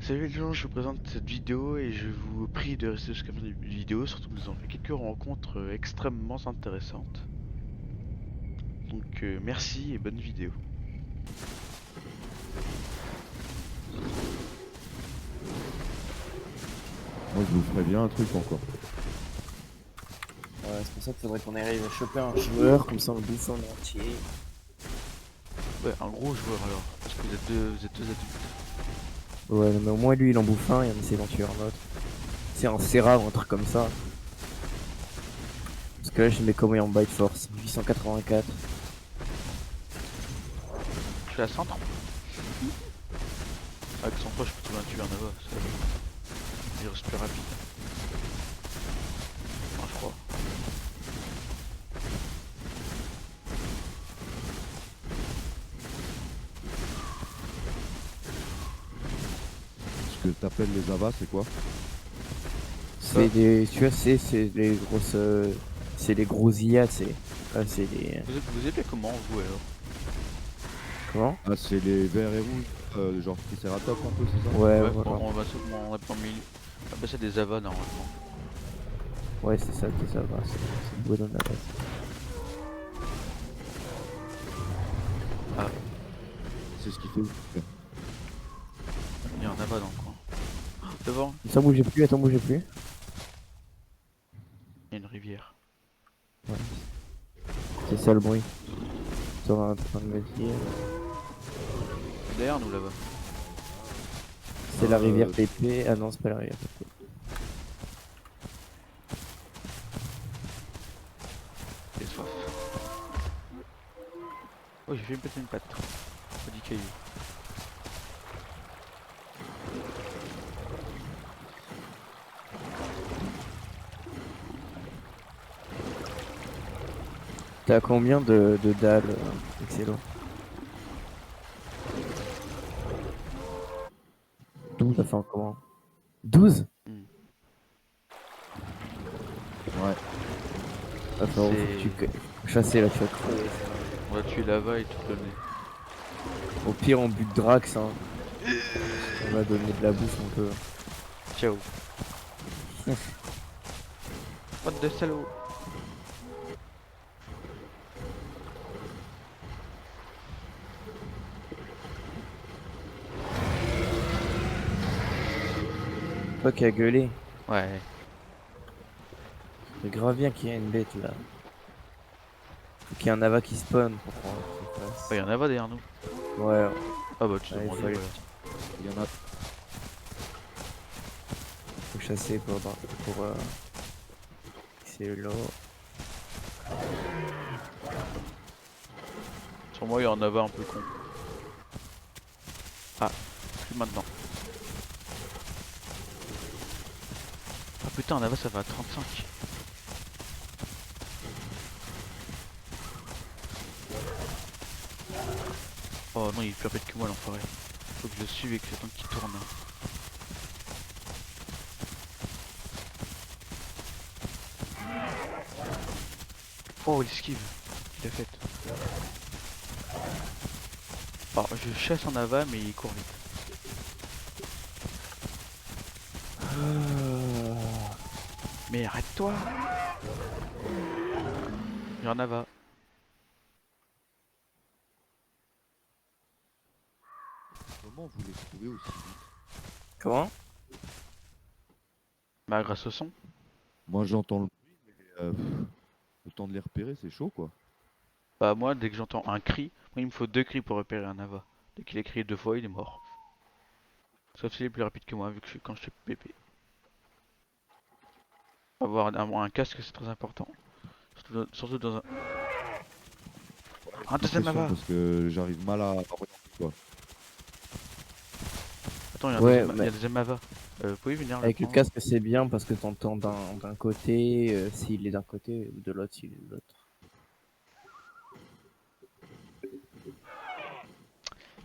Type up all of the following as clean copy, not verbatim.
Salut les gens, je vous présente cette vidéo et je vous prie de rester jusqu'à la fin de la vidéo, surtout que nous avons fait quelques rencontres extrêmement intéressantes. Donc merci et bonne vidéo. Moi je vous ferais bien un truc encore. Ouais, c'est pour ça qu'il faudrait qu'on arrive à choper un joueur, comme ça on le bouffe en entier. Ouais, un gros joueur alors, parce que vous êtes deux adultes. Ouais, mais au moins lui il en bouffe un et on essaie d'en tuer un autre. C'est un Serra ou un truc comme ça. Parce que là je mets combien en bite force 884. Je suis à centre. Avec son poche, je peux trouver un tueur là-bas, il reste plus rapide. Enfin, je crois. Ce que t'appelles les avas, c'est quoi? C'est des. Tu vois, c'est les grosses. C'est les gros IA, c'est. Là c'est les. Vous appelez comment vous alors? Comment. Ah, c'est les verts et rouges, genre Triceratops un peu, c'est ça? Ouais, Ouais, voilà. on va pas en milieu. On va passer des avas normalement. Ouais, c'est ça, ça va. C'est beau dans la base. Ah, C'est ce qui fait. il y a un ava dans le coin. Devant, Attends, bougez plus, attends, bougez plus. il y a une rivière. Ouais. C'est ça le bruit. Sur un train de métier. Derrière nous là-bas. C'est la rivière PP. Ah non, c'est pas la rivière PP. J'ai soif. Oh, j'ai fait une péter une patte. Pas dit caillou. T'as combien de dalles, Excello? 12. Ça fait en comment? 12. Hmm. Ouais. Ah, faut que tu chasser là, tu vas crever. On va tuer là-bas et tout donner. Au pire, on bute Drax, hein. On va donner de la bouffe un peu. Ciao. What de salaud. Toi qui as gueulé. Ouais. C'est grave bien qu'il y ait une bête là. Faut qu'il y ait un Ava qui spawn pour qu'on se Oh, fasse. y'en a pas derrière nous. Ouais, Ah bah tu ouais, demandais, voilà. Il y en a. faut chasser pour Excello. Sur moi, il y en avait un peu con. Ah, plus maintenant. Ah putain, en avant ça va à 35. Oh non, il est plus rapide que moi l'enfoiré. Faut que je le suive et que j'attende qu'il tourne. Oh, l'esquive. Il a fait. Alors, je chasse en avant, mais il court vite. Mais arrête-toi. Il y en a va. Comment vous les trouvez aussi vite? Comment? Bah grâce au son. Moi j'entends le bruit, mais le temps de les repérer, c'est chaud quoi. Bah moi, dès que j'entends un cri, moi, il me faut deux cris pour repérer un ava. Dès qu'il a crié deux fois, il est mort. Sauf s'il est plus rapide que moi, vu que quand je suis pépé. Avoir un casque, c'est très important. Surtout dans un... Un deuxième Impression ava. parce que j'arrive mal à orienter quoi. Attends, Ouais, il y a un deuxième ava. Vous pouvez venir le avec le prendre? casque, c'est bien parce que t'entends d'un côté s'il est d'un côté ou de l'autre s'il est de l'autre.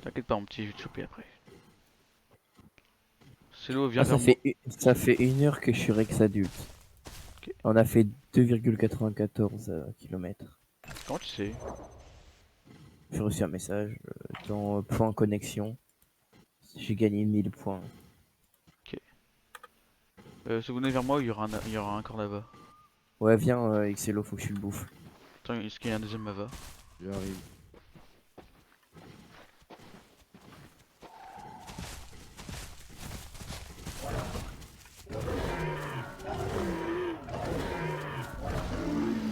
T'inquiète pas, mon petit, je vais te choper après. Celo, viens Ah, vers moi. ça fait 1 heure que je suis Rex adulte. Ok. On a fait 2,94 km. Comment tu sais? J'ai reçu un message dans point connexion. J'ai gagné 1000 points. Seconde vers moi, il y aura un corps là-bas. Ouais, viens, Xelo, faut que tu le bouffes. Attends, est-ce qu'il y a un deuxième là-bas? J'arrive.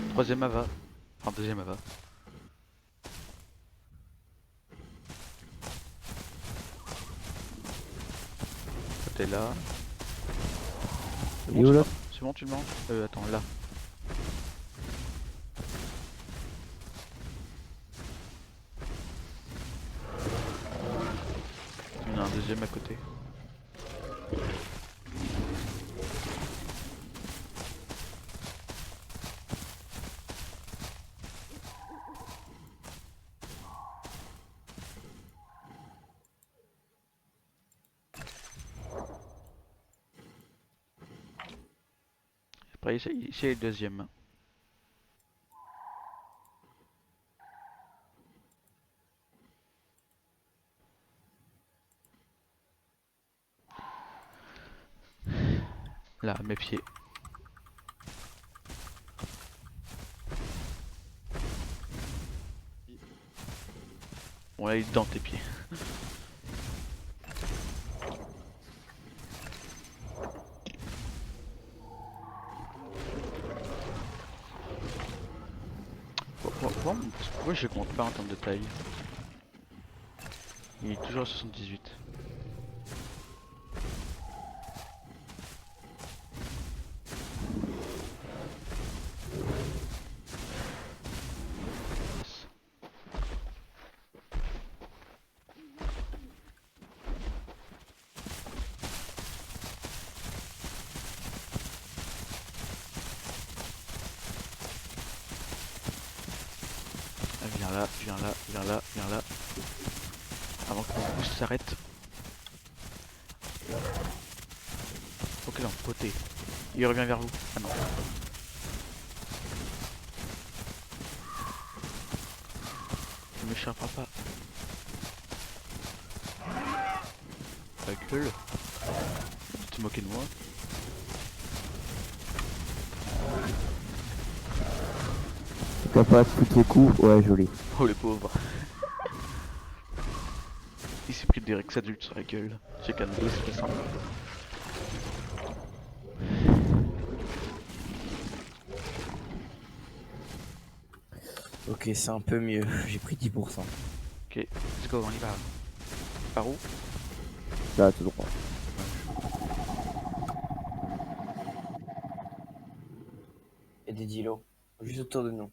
Troisième Ava. Enfin, deuxième Ava. T'es là. Il est où, là? C'est bon, tu le manges? Attends, là. Il y en a un deuxième à côté. Après, ici, il y a le deuxième. Là, à mes pieds. Bon, là, il est dans tes pieds. Pourquoi je compte pas en termes de taille? Il est toujours à 78. Ah, viens là, viens là, viens là, viens là. Avant que mon boost s'arrête. Ok, non, côté. Il revient vers vous. Ah non. Ne m'échappera pas. Ta gueule. Tu te moquais de moi. Capable, tous tes coups. Ouais, joli. Oh, le pauvre. Il s'est pris des Rex adultes sur la gueule. J'ai qu'un dos, c'est pas simple. Ok, c'est un peu mieux. J'ai pris 10%. Ok, let's go, on y va. Par où? Là, tout droit. Il y a des dilos. Juste autour de nous.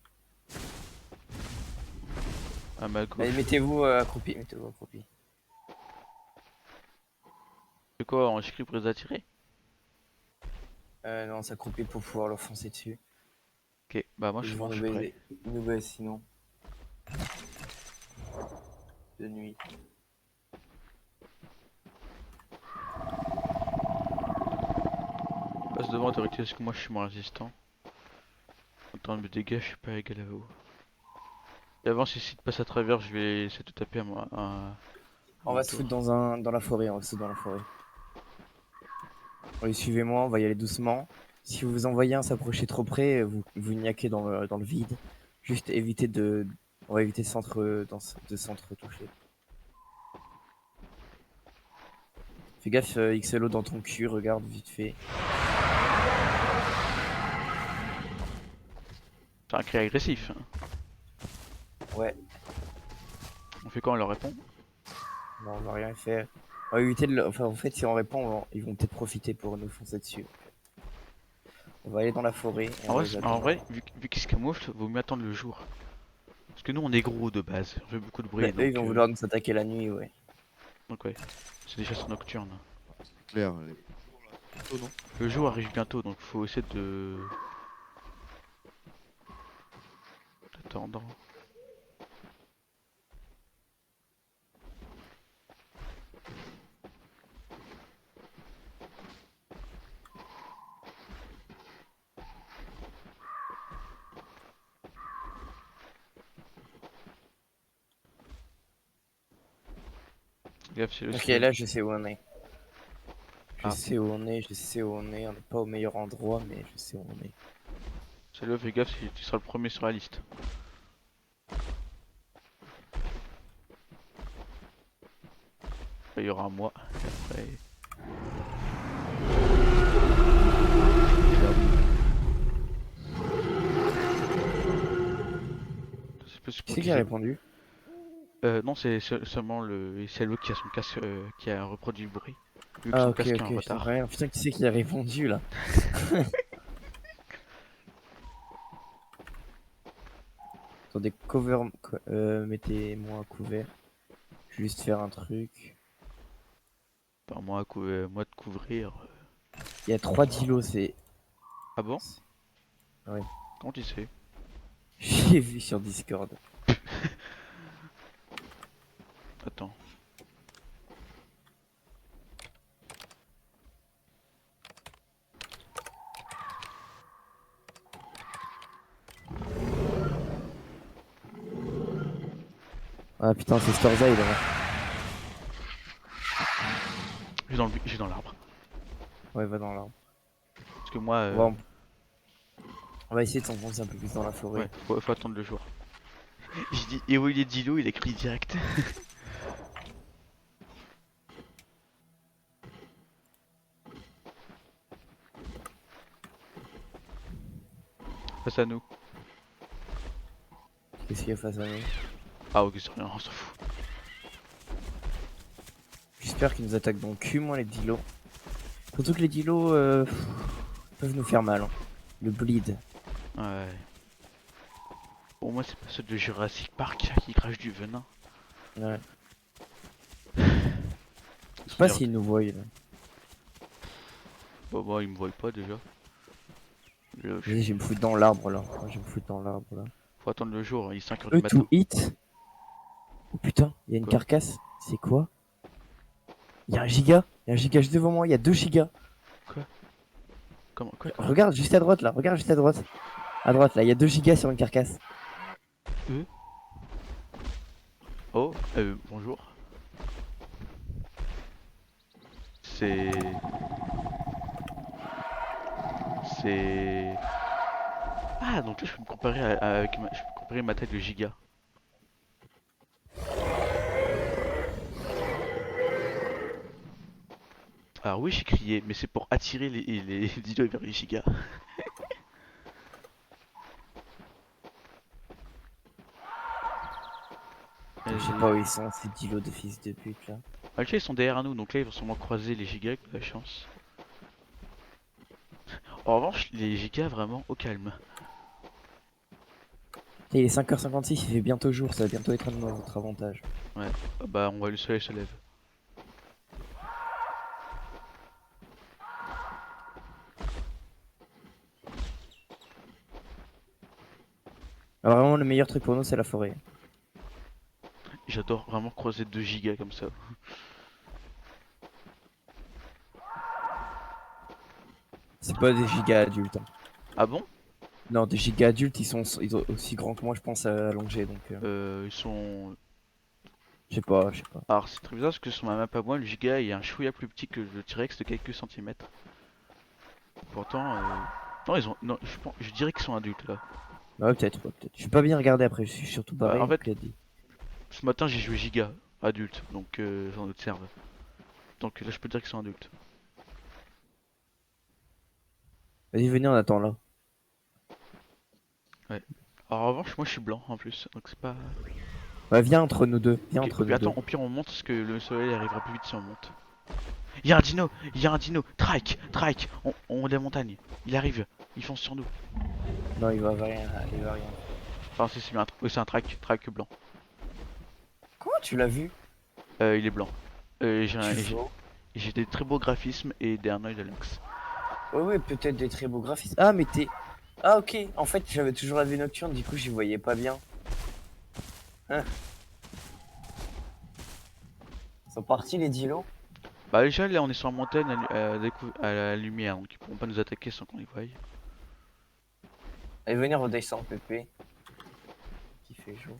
À ma gauche. Allez, mettez-vous accroupi. Mettez-vous accroupi. C'est quoi, en écrit pour les attirer? Non, s'accroupir pour pouvoir leur foncer dessus. Ok, bah moi je Ils suis vont bon, je suis prêt. nous baiser sinon. De nuit. Passe devant autorité parce que moi je suis moins résistant. En termes de dégâts, je suis pas égal à vous. Et avant, si tu passes à travers, je vais essayer de te taper à moi. À On mon va se tour. foutre dans la forêt. On va se foutre dans la forêt. Allez, suivez-moi. On va y aller doucement. Si vous en voyez un s'approcher trop près, vous niaquez dans le vide. Juste évitez de. On va éviter de s'entre-toucher. Fais gaffe, XLO dans ton cul, regarde vite fait. C'est un cri agressif. Hein. Ouais, On fait quoi? On leur répond? non, on va rien faire. On va éviter de enfin, en fait, si on répond, ils vont peut-être profiter pour nous foncer dessus. On va aller dans la forêt et on va les En attendre. vrai vu qu'ils se camouflent, vaut mieux attendre le jour. Parce que nous, on est gros de base. On fait beaucoup de bruit, Mais eux, ils donc. vont vouloir nous attaquer la nuit, ouais. Donc ouais. C'est des chasses nocturnes. Claire, elle est plutôt, non? Le jour arrive bientôt, donc faut essayer de. D'attendre. Gaffe, c'est le Ok, ciel. là, je sais où on est. Je Ah. sais où on est, je sais où on est. On n'est pas au meilleur endroit, mais je sais où on est. Celle-là, fais gaffe, tu seras le premier sur la liste. Après, il y aura moi. Et après... C'est plus Qui pour c'est qui qu'ils a aient... répondu? Non, c'est seulement le... C'est l'autre qui a son casque, qui a reproduit le bruit. Vu que Ah, son ok, casque est en ok, je retard. rien. Putain, qui c'est qui a répondu là? Attendez, mettez-moi à couvert. Je vais juste faire un truc. Pas moi, moi de couvrir. Il y a 3 dilos, c'est. Ah bon? Ouais. Comment tu sais? J'ai vu sur Discord. Attends. Ah putain, c'est Storzai là. J'ai dans l'arbre. Ouais, va dans l'arbre. Parce que moi, On va essayer de s'enfoncer un peu plus dans la forêt. ouais, faut attendre le jour. J'ai dit, et où il est Dilo, il a écrit direct. Face à nous. Qu'est-ce qu'il y a face à nous? Ah ok, c'est rien, on s'en fout. J'espère qu'ils nous attaquent dans le cul, moi, les dilos. Surtout que les dilos peuvent nous faire mal. Hein. Le bleed. Ouais. Pour moi, c'est pas ceux de Jurassic Park là, qui crachent du venin. Ouais. Ils Je sais sont pas l'air- s'ils nous voient là. Bah, moi, ils me voient pas déjà. Là, Vas-y, je vais me foutre dans l'arbre là. Je vais me foutre dans l'arbre là. Faut attendre le jour, il est 5h du E matin. to hit. Oh putain, il y a une Quoi? carcasse. C'est quoi? Il y a un giga. Il y a un giga juste devant moi. Il y a 2 gigas. Comment? Quoi? Regarde juste à droite là. Regarde juste à droite. À droite là. Il y a 2 gigas sur une carcasse. Oh, bonjour. C'est... C'est... Ah, donc là, je peux me comparer avec je peux comparer ma taille de giga. Alors oui, j'ai crié, mais c'est pour attirer les dinos vers les gigas. Je sais pas où ils sont ces dilos de fils de pute là. Ok, ils sont derrière nous, donc là, ils vont sûrement croiser les gigas avec de la chance. En revanche, les gigas, vraiment, au calme. Et il est 5h56, il fait bientôt jour, ça va bientôt être à notre avantage. Ouais, ah bah, on voit le soleil se lève. Alors vraiment le meilleur truc pour nous c'est la forêt. J'adore vraiment croiser 2 gigas comme ça. C'est pas des gigas adultes. Hein. Ah bon? Non, des gigas adultes ils sont aussi grands que moi je pense à allonger donc Ils sont... je sais pas, je sais pas. Alors, c'est très bizarre parce que sur ma map à moi, le giga est un chouïa plus petit que le T-Rex de quelques centimètres. Pourtant, non, ils ont... Non, je dirais qu'ils sont adultes, là. Bah ouais, peut-être, ouais, peut-être. Je suis pas bien regardé après, je suis surtout Bah, barré, en fait, il a dit. ce matin, j'ai joué giga, adulte, donc j'en observe. Donc là, je peux dire qu'ils sont adultes. Vas-y venez on attend là. Ouais. Alors, en revanche, moi, je suis blanc, en plus, donc c'est pas... Bah viens entre nous deux, viens Ok, entre nous attends, deux. au pire, on monte parce que le soleil arrivera plus vite si on monte. Il y a un dino, il y a un dino, Trike, Trike, on la montagne, il arrive, il fonce sur nous. Non il va rien, il va rien. Enfin, c'est bien, oui, c'est un Trike, Trike blanc. Comment tu l'as vu? Il est blanc. J'ai Tu un- vois? j'ai des très beaux graphismes et des un œil de lynx. Ouais ouais peut-être des très beaux graphismes. Ah mais t'es... Ah ok, en fait j'avais toujours la vue nocturne, du coup j'y voyais pas bien. Hein? Ils sont partis les dilos? Bah déjà là on est sur la montagne à la lumière donc ils pourront pas nous attaquer sans qu'on les voie. Allez venir redescendre Pépé. Qui fait jour.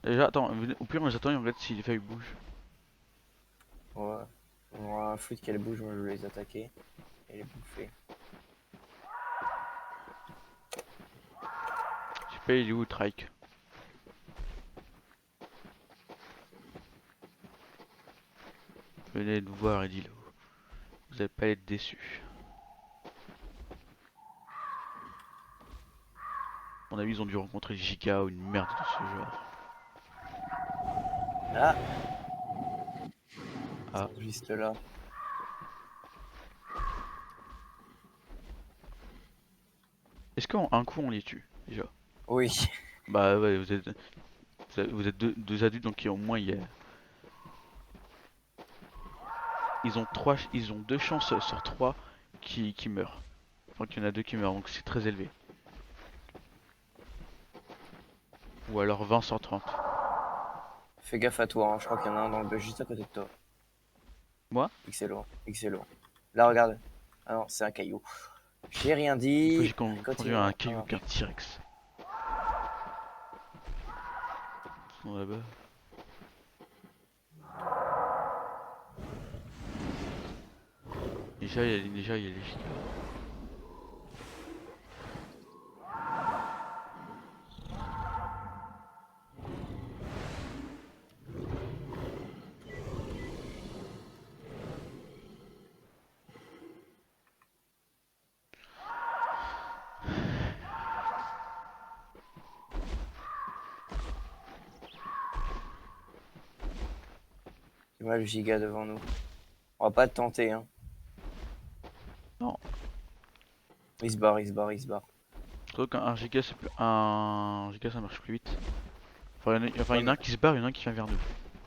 Déjà attends, au pire on les attend et on regarde si les feuilles bougent. Ouais. On aura un foot qu'elle bouge, moi je vais les attaquer et les bouffer. Je sais pas, il est où, Trike? Venez nous voir, Edilo. Vous allez pas être déçus. À mon avis, ils ont dû rencontrer Giga ou une merde de ce genre. Ah, Ah, juste là. est-ce qu'un coup on les tue déjà? Oui. Bah ouais, vous êtes deux adultes donc au moins ils ont deux chances sur trois qui meurent. Enfin qu'il y en a deux qui meurent donc c'est très élevé. Ou alors 20 sur 30. Fais gaffe à toi, hein. Je crois qu'il y en a un dans le bus juste à côté de toi. Moi? Excellent, excellent. Là, regarde. Ah non, c'est un caillou. J'ai rien J'ai dit. confondu Continue. un caillou qu'un T-Rex. Ils sont là-bas. Déjà il y a les gigas. Tu vois le giga devant nous. On va pas te tenter, hein. Non, Il se barre, il se barre, il se barre. je trouve qu'un giga c'est plus... un giga ça marche plus vite. Enfin, il y en a un Ouais, qui se barre, il y en a un qui vient vers nous.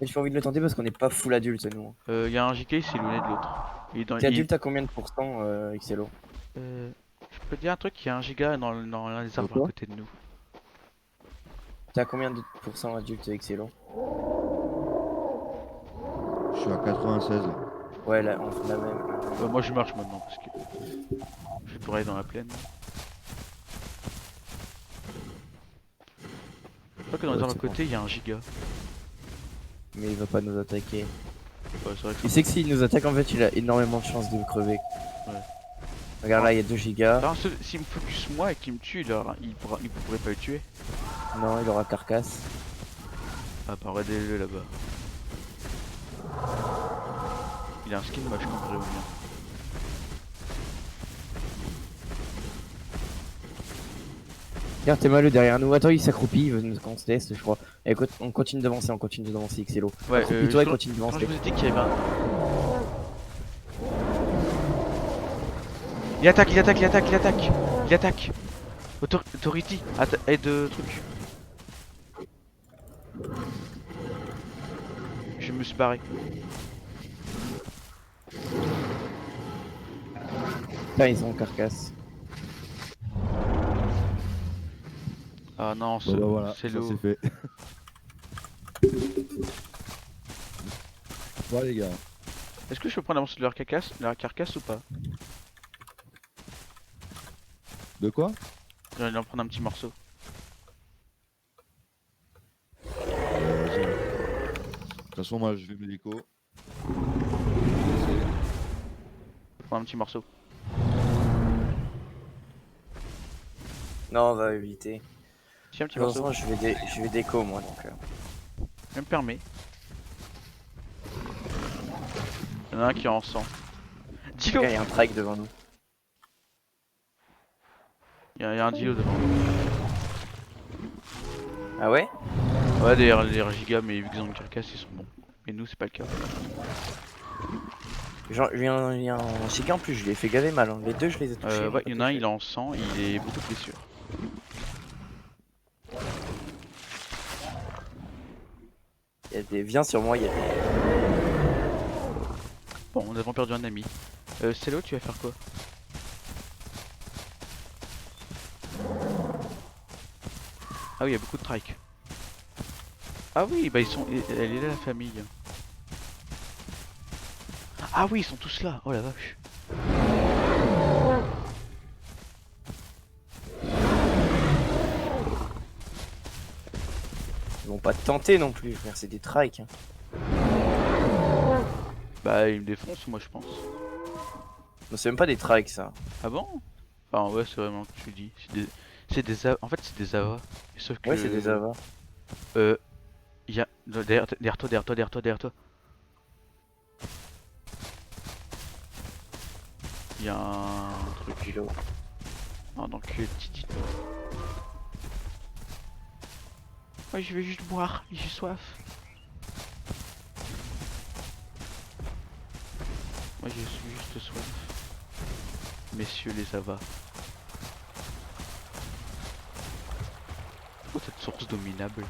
mais j'ai pas envie de le tenter parce qu'on n'est pas full adulte, nous. Il y a un giga, il s'est éloigné de l'autre. T'es adulte à combien de pourcents, Excello? euh, je peux te dire un truc, il y a un giga dans l'un des arbres à Quoi? côté de nous. T'es à combien de pourcents adulte, Excello? Je suis à 96 là. Ouais, là, on fait la même. Moi je marche maintenant parce que je vais pour aller dans la plaine. Je crois que dans les Ouais, arbres à c'est bon. côté il y a un giga. Mais il va pas nous attaquer. Ouais, c'est vrai que Il sait que s'il nous attaque, en fait, il a énormément de chances de crever. Ouais. Regarde là, il y a 2 gigas. alors, s'il me focus moi et qu'il me tue, il pourrait pas le tuer. Non, il aura carcasse. Ah bah regardez-le là-bas. Il a un skin moche comme Réunion. Regarde, t'es malheureux derrière nous. Attends, il s'accroupit, il veut nous qu'on se teste, je crois. Et écoute, on continue d'avancer, Xello. Ouais, Accroupis-toi et continue quand je d'avancer. vous ai dit qu'il y avait un... Il attaque, il attaque, il attaque, il attaque. Il attaque. Authority, aide truc. Je me suis barré. Là, ils ont carcasse. Ah non, Bon bah voilà, c'est ça l'eau. c'est fait. Bon les gars, Est-ce que je peux prendre un morceau de leur carcasse ou pas? de quoi? Je vais en prendre un petit morceau. Vas-y. De toute façon moi je vais médico. Je vais prendre un petit morceau. Non, on va éviter. Tiens, un petit De toute morceau. façon, je vais déco, moi, donc. Je me permets. Il y en a un qui est en sang. Dilo! Regarde, il y a un trike devant nous. Il y a un Dilo devant. Ah ouais? Ouais, d'ailleurs, les gigas, mais vu qu'ils ont une carcasse, ils sont bons. Mais nous, c'est pas le cas. Genre, il y a un giga en plus, je l'ai fait gaver mal, hein. Les deux, je les ai touchés. Ouais, il y en a un, il est en sang, il est beaucoup de blessures. Il y a des... Viens sur moi, il y a des... Bon, nous avons perdu un ami. Cello, tu vas faire quoi? Ah oui, il y a beaucoup de trike. Ah oui, bah ils sont... Elle est là la famille. Ah oui, ils sont tous là. Oh la vache. Ils vont pas te tenter non plus, frère, c'est des trikes. Hein. Bah, il me défonce, moi, je pense. Non, c'est même pas des trikes ça. Ah bon? Enfin, ouais, c'est vraiment que tu dis. En fait, c'est des avas. Sauf Ouais, c'est des que. avars. Euh. Il y a. Derrière toi, derrière toi, derrière toi, derrière toi. Il y a un truc. Kilo. Un enculé de Titi. Ouais, je vais juste boire, j'ai soif. Moi, j'ai juste soif. Messieurs les avas. Oh, cette source dominable.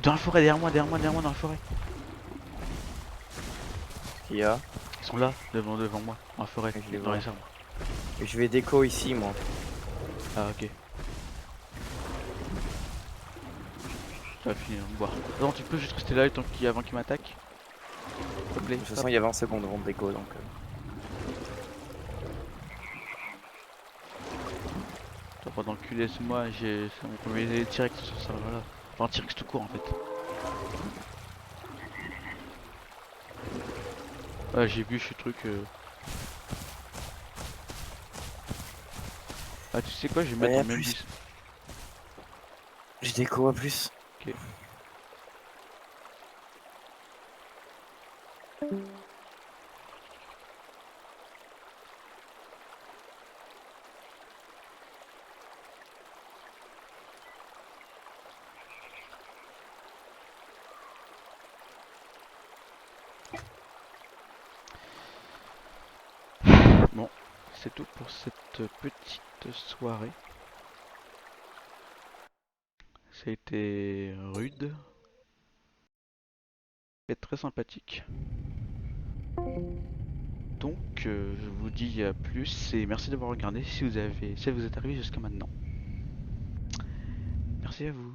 Dans la forêt, derrière moi, derrière moi, derrière moi, dans la forêt. Qu'il y a. Ils sont là, devant moi, dans la forêt, Je les dans vois. les arbres. Et je vais déco ici, moi. Ah, ok. Ça va finir de boire. Attends, tu peux juste rester là avant qu'il m'attaque? S'il te plaît. De toute façon, il y a 20 secondes avant de déco donc. T'as pas d'enculé, c'est moi, c'est mon premier T-Rex sur ce serveur là. Enfin, T-Rex tout court en fait. Ah, j'ai vu ce truc. Ah, tu sais quoi, je vais Ouais, mettre à dans le même plus. bus. Je déco à plus. Ok. Bon, c'est tout pour cette petite soirée. Ça a été rude et très sympathique. Donc, je vous dis à plus et merci d'avoir regardé si vous êtes arrivé jusqu'à maintenant. Merci à vous.